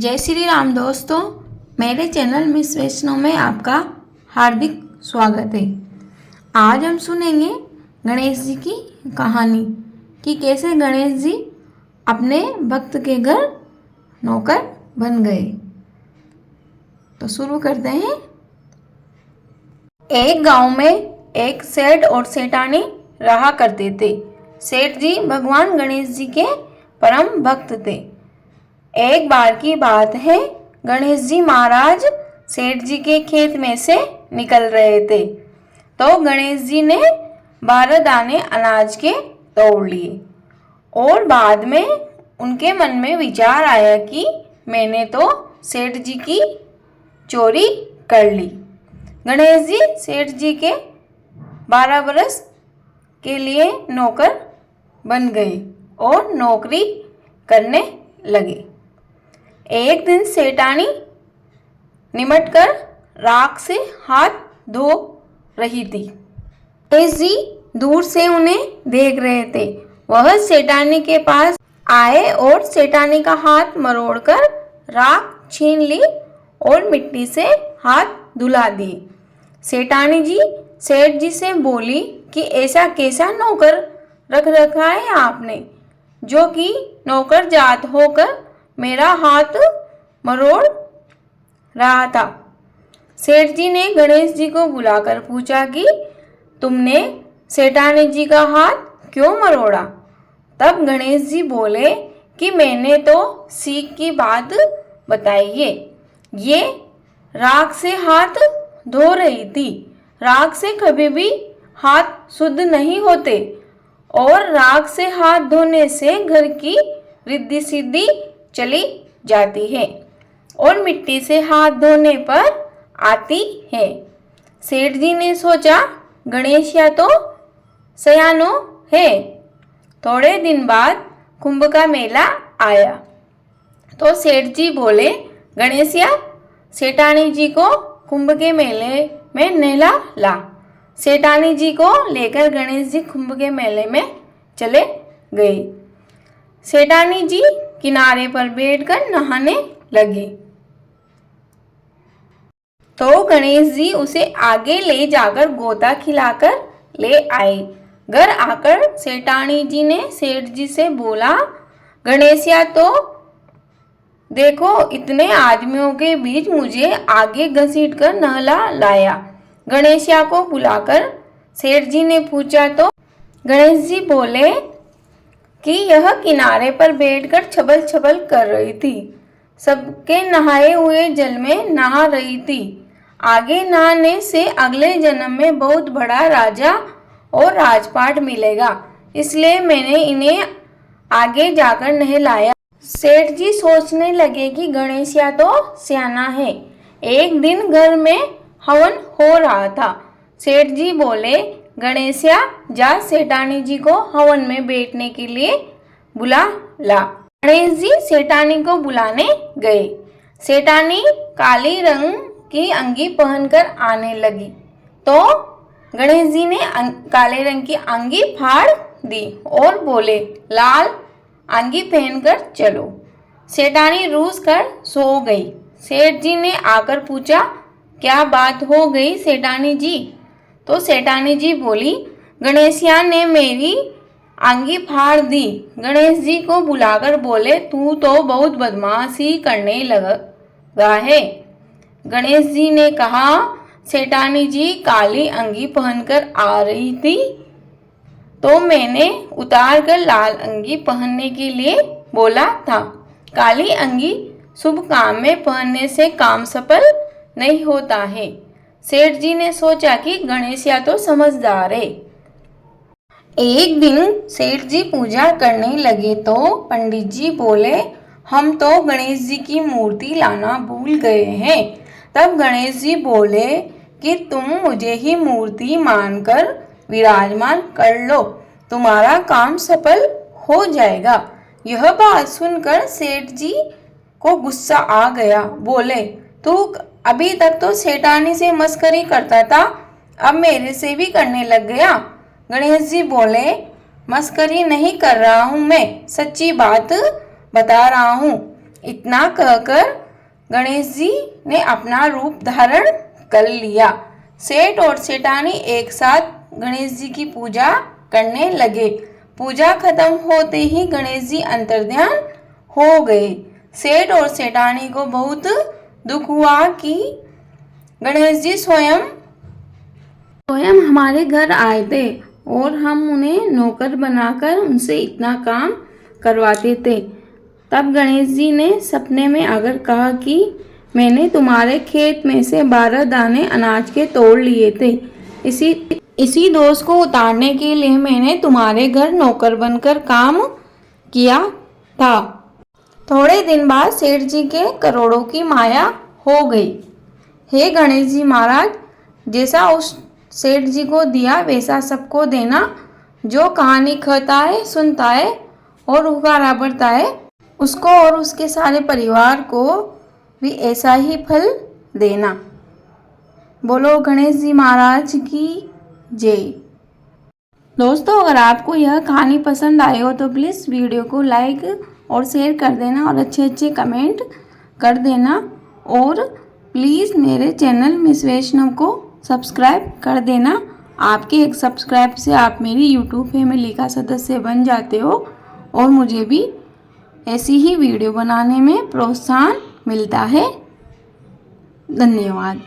जय श्री राम दोस्तों, मेरे चैनल मिस वैष्णव में आपका हार्दिक स्वागत है। आज हम सुनेंगे गणेश जी की कहानी कि कैसे गणेश जी अपने भक्त के घर नौकर बन गए। तो शुरू करते हैं। एक गांव में एक सेठ और सेठानी रहा करते थे। सेठ जी भगवान गणेश जी के परम भक्त थे। एक बार की बात है, गणेश जी महाराज सेठ जी के खेत में से निकल रहे थे तो गणेश जी ने 12 दाने अनाज के तोड़ लिए और बाद में उनके मन में विचार आया कि मैंने तो सेठ जी की चोरी कर ली। गणेश जी सेठ जी के 12 बरस के लिए नौकर बन गए और नौकरी करने लगे। एक दिन सेठानी निमटकर राख से हाथ धो रही थी। गणेश जी दूर से उन्हें देख रहे थे। वह सेठानी के पास आए और सेठानी का हाथ मरोड़कर राख छीन ली और मिट्टी से हाथ धुला दिए। सेठानी जी सेठ जी से बोली कि ऐसा कैसा नौकर रख रखा है आपने, जो कि नौकर जात होकर मेरा हाथ मरोड़ रहा था। सेठ जी ने गणेश जी को बुलाकर पूछा कि तुमने सेठानी जी का हाथ क्यों मरोड़ा। तब गणेश जी बोले कि मैंने तो सीख की बात बताई है। ये राख से हाथ धो रही थी। राख से कभी भी हाथ शुद्ध नहीं होते और राख से हाथ धोने से घर की रिद्धि सिद्धि चली जाती है और मिट्टी से हाथ धोने पर आती है। सेठ जी ने सोचा गणेश या तो सयानो है। थोड़े दिन बाद कुंभ का मेला आया तो सेठ जी बोले गणेशिया सेठानी जी को कुंभ के मेले में नहला ला। सेठानी जी को लेकर गणेश जी कुंभ के मेले में चले गए। सेठानी जी किनारे पर बैठकर नहाने लगी तो गणेश जी उसे आगे ले जाकर गोता खिलाकर ले आए। घर आकर सेठानी जी ने सेठ जी से बोला गणेशिया तो देखो इतने आदमियों के बीच मुझे आगे घसीट कर नहला लाया। गणेशिया को बुलाकर सेठ जी ने पूछा तो गणेश जी बोले कि यह किनारे पर बैठकर छबल छबल कर रही थी, सबके नहाए हुए जल में नहा रही थी। आगे नहाने से अगले जन्म में बहुत बड़ा राजा और राजपाट मिलेगा, इसलिए मैंने इन्हें आगे जाकर नहलाया। सेठ जी सोचने लगे कि गणेशिया तो सियाना है। एक दिन घर में हवन हो रहा था। सेठ जी बोले गणेशिया जा सेठानी जी को हवन में बैठने के लिए बुला ला। गणेश जी सेठानी को बुलाने गए। सेठानी काली रंग की अंगी पहनकर आने लगी तो गणेश जी ने काले रंग की अंगी फाड़ दी और बोले लाल अंगी पहनकर चलो। सेठानी रूस कर सो गई। सेठ जी ने आकर पूछा क्या बात हो गई सेठानी जी। तो सेठानी जी बोली गणेशिया ने मेरी अंगी फाड़ दी। गणेश जी को बुलाकर बोले तू तो बहुत बदमाशी करने लगा है। गणेश जी ने कहा सेठानी जी काली अंगी पहनकर आ रही थी तो मैंने उतार कर लाल अंगी पहनने के लिए बोला था। काली अंगी शुभ काम में पहनने से काम सफल नहीं होता है। सेठ जी ने सोचा कि गणेशिया तो समझदार है। एक दिन सेठ जी पूजा करने लगे तो पंडित जी बोले हम तो गणेश जी की मूर्ति लाना भूल गए हैं। तब गणेश जी बोले कि तुम मुझे ही मूर्ति मानकर विराजमान कर लो, तुम्हारा काम सफल हो जाएगा। यह बात सुनकर सेठ जी को गुस्सा आ गया। बोले तू अभी तक तो सेठानी से मस्करी करता था, अब मेरे से भी करने लग गया। गणेश जी बोले मस्करी नहीं कर रहा हूँ, मैं सच्ची बात बता रहा हूँ। इतना कहकर गणेश जी ने अपना रूप धारण कर लिया। सेठ और सेठानी एक साथ गणेश जी की पूजा करने लगे। पूजा खत्म होते ही गणेश जी अंतर्ध्यान हो गए। सेठ और सेठानी को बहुत दुख हुआ कि गणेश जी स्वयं हमारे घर आए थे और हम उन्हें नौकर बनाकर उनसे इतना काम करवाते थे। तब गणेश जी ने सपने में आकर कहा कि मैंने तुम्हारे खेत में से 12 दाने अनाज के तोड़ लिए थे। इसी दोष को उतारने के लिए मैंने तुम्हारे घर नौकर बनकर काम किया था। थोड़े दिन बाद सेठ जी के करोड़ों की माया हो गई। हे गणेश जी महाराज, जैसा उस सेठ जी को दिया वैसा सबको देना। जो कहानी कहता है, सुनता है और हुक्कारा भरता है, उसको और उसके सारे परिवार को भी ऐसा ही फल देना। बोलो गणेश जी महाराज की जय। दोस्तों, अगर आपको यह कहानी पसंद आई हो तो प्लीज़ वीडियो को लाइक और शेयर कर देना और अच्छे अच्छे कमेंट कर देना। और प्लीज़ मेरे चैनल मिस वैष्णव को सब्सक्राइब कर देना। आपके एक सब्सक्राइब से आप मेरी यूट्यूब फैमिली का सदस्य बन जाते हो और मुझे भी ऐसी ही वीडियो बनाने में प्रोत्साहन मिलता है। धन्यवाद।